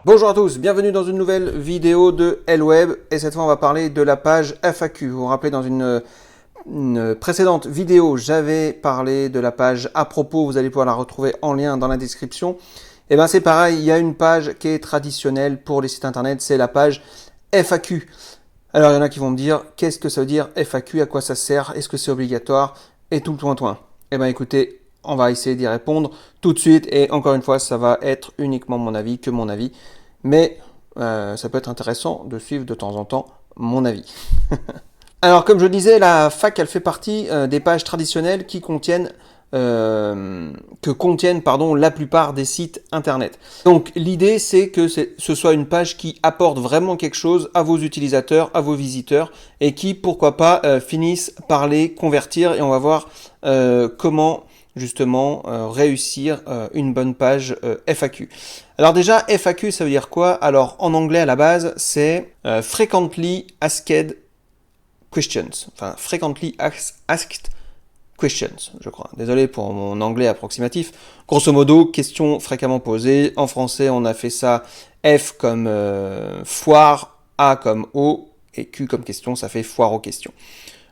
Bonjour à tous, bienvenue dans une nouvelle vidéo de L-Web et cette fois on va parler de la page FAQ. Vous vous rappelez dans une précédente vidéo, j'avais parlé de la page à propos, vous allez pouvoir la retrouver en lien dans la description. Et bien c'est pareil, il y a une page qui est traditionnelle pour les sites internet, c'est la page FAQ. Alors il y en a qui vont me dire, qu'est-ce que ça veut dire FAQ, à quoi ça sert, est-ce que c'est obligatoire et tout le toin-toin. Et bien écoutez, on va essayer d'y répondre tout de suite et encore une fois, ça va être uniquement mon avis, que mon avis. Mais ça peut être intéressant de suivre de temps en temps mon avis. Alors comme je disais, la FAQ, elle fait partie des pages traditionnelles qui contiennent la plupart des sites internet. Donc l'idée c'est que ce soit une page qui apporte vraiment quelque chose à vos utilisateurs, à vos visiteurs et qui pourquoi pas finissent par les convertir et on va voir comment justement réussir une bonne page FAQ. Alors déjà FAQ ça veut dire quoi? Alors en anglais à la base c'est Frequently Asked Questions, enfin Frequently Asked Questions, je crois. Désolé pour mon anglais approximatif. Grosso modo, questions fréquemment posées. En français, on a fait ça F comme foire, A comme eau, et Q comme question, ça fait foire aux questions.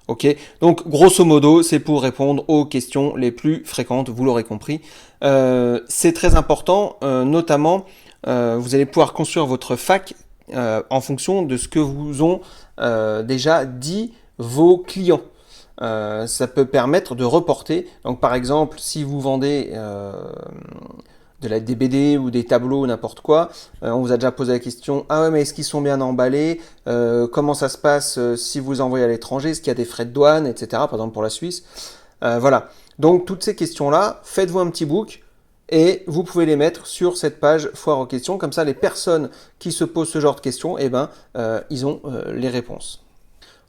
Ok, donc grosso modo, c'est pour répondre aux questions les plus fréquentes, vous l'aurez compris. C'est très important, notamment, vous allez pouvoir construire votre FAQ en fonction de ce que vous ont déjà dit vos clients. Ça peut permettre de reporter. Donc par exemple, si vous vendez des BD ou des tableaux ou n'importe quoi, on vous a déjà posé la question, ah ouais mais est-ce qu'ils sont bien emballés, comment ça se passe si vous envoyez à l'étranger, est-ce qu'il y a des frais de douane, etc. Par exemple pour la Suisse. Voilà. Donc toutes ces questions-là, faites-vous un petit book et vous pouvez les mettre sur cette page foire aux questions. Comme ça, les personnes qui se posent ce genre de questions, eh ben, ils ont les réponses.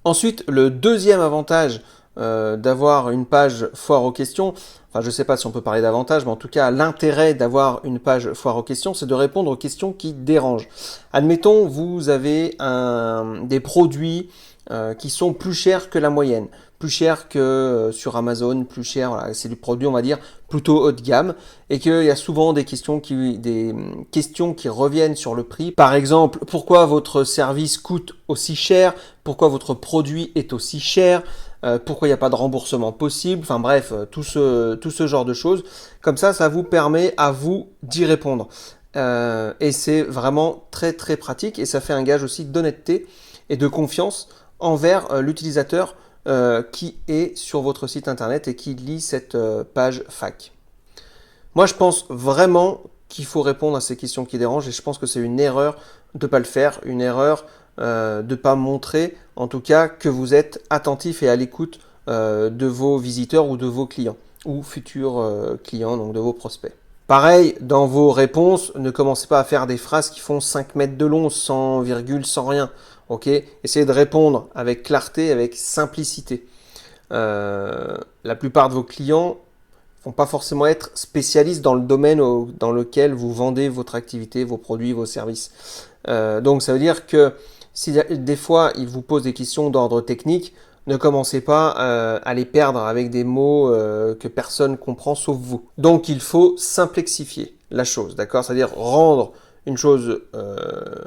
Ensuite, le deuxième avantage d'avoir une page foire aux questions, enfin je ne sais pas si on peut parler d'avantage, mais en tout cas l'intérêt d'avoir une page foire aux questions, c'est de répondre aux questions qui dérangent. Admettons, vous avez des produits qui sont plus chers que la moyenne, plus chers que sur Amazon, plus chers, voilà, c'est du produit on va dire plutôt haut de gamme, et qu'il y a souvent des questions qui reviennent sur le prix. Par exemple, pourquoi votre service coûte aussi cher, pourquoi votre produit est aussi cher, pourquoi il n'y a pas de remboursement possible, enfin bref, tout ce genre de choses. Comme ça vous permet à vous d'y répondre. Et c'est vraiment très très pratique et ça fait un gage aussi d'honnêteté et de confiance envers l'utilisateur qui est sur votre site internet et qui lit cette page FAQ. Moi je pense vraiment qu'il faut répondre à ces questions qui dérangent et je pense que c'est une erreur de ne pas le faire, une erreur de ne pas montrer en tout cas que vous êtes attentif et à l'écoute de vos visiteurs ou de vos clients ou futurs clients, donc de vos prospects. Pareil, dans vos réponses, ne commencez pas à faire des phrases qui font 5 mètres de long, sans virgule, sans rien. Ok, essayez de répondre avec clarté, avec simplicité. La plupart de vos clients ne vont pas forcément être spécialistes dans le domaine dans lequel vous vendez votre activité, vos produits, vos services. Donc ça veut dire que si des fois ils vous posent des questions d'ordre technique, ne commencez pas à les perdre avec des mots que personne comprend sauf vous. Donc il faut simplexifier la chose, d'accord? C'est-à-dire rendre une chose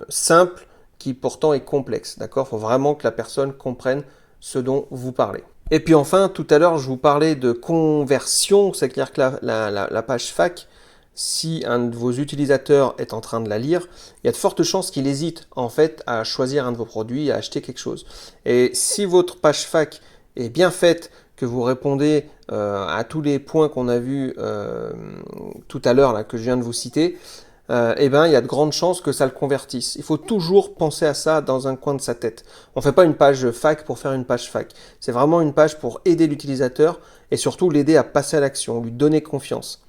simple qui pourtant est complexe, d'accord? Il faut vraiment que la personne comprenne ce dont vous parlez. Et puis enfin, tout à l'heure, je vous parlais de conversion, c'est clair que la page FAQ, si un de vos utilisateurs est en train de la lire, il y a de fortes chances qu'il hésite en fait à choisir un de vos produits, à acheter quelque chose. Et si votre page FAQ est bien faite, que vous répondez à tous les points qu'on a vus tout à l'heure, là, que je viens de vous citer, eh ben, il y a de grandes chances que ça le convertisse. Il faut toujours penser à ça dans un coin de sa tête. On ne fait pas une page FAQ pour faire une page FAQ. C'est vraiment une page pour aider l'utilisateur et surtout l'aider à passer à l'action, lui donner confiance.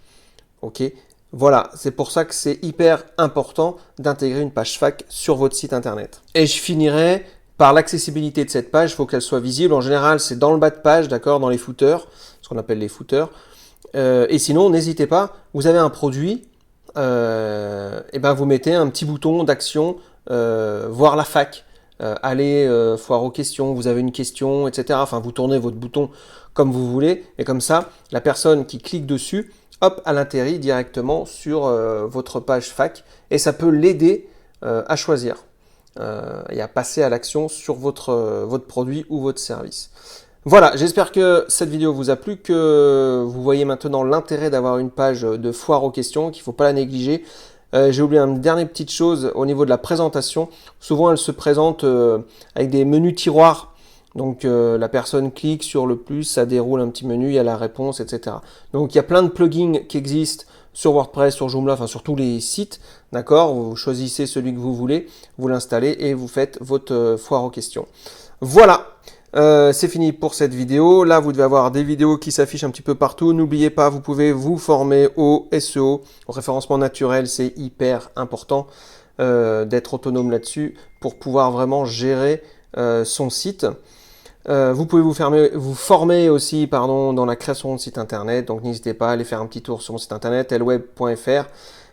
Ok ? Voilà, c'est pour ça que c'est hyper important d'intégrer une page FAQ sur votre site internet. Et je finirai par l'accessibilité de cette page, il faut qu'elle soit visible. En général, c'est dans le bas de page, d'accord, dans les footers, ce qu'on appelle les footers. Et sinon, n'hésitez pas, vous avez un produit, et ben vous mettez un petit bouton d'action, voir la FAQ, aller foire aux questions, vous avez une question, etc. Enfin, vous tournez votre bouton comme vous voulez, et comme ça, la personne qui clique dessus, hop, elle atterrit directement sur votre page fac et ça peut l'aider à choisir et à passer à l'action sur votre produit ou votre service. Voilà, j'espère que cette vidéo vous a plu, que vous voyez maintenant l'intérêt d'avoir une page de foire aux questions, qu'il ne faut pas la négliger. J'ai oublié une dernière petite chose au niveau de la présentation. Souvent, elle se présente avec des menus tiroirs. Donc, la personne clique sur le plus, ça déroule un petit menu, il y a la réponse, etc. Donc, il y a plein de plugins qui existent sur WordPress, sur Joomla, enfin sur tous les sites. D'accord? Vous choisissez celui que vous voulez, vous l'installez et vous faites votre foire aux questions. Voilà. C'est fini pour cette vidéo. Là, vous devez avoir des vidéos qui s'affichent un petit peu partout. N'oubliez pas, vous pouvez vous former au SEO, au référencement naturel. C'est hyper important d'être autonome là-dessus pour pouvoir vraiment gérer son site. Vous pouvez vous former aussi dans la création de site internet. Donc, n'hésitez pas à aller faire un petit tour sur mon site internet, lweb.fr.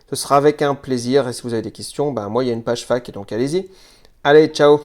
Ce sera avec un plaisir. Et si vous avez des questions, moi, il y a une page fac, donc allez-y. Allez, ciao!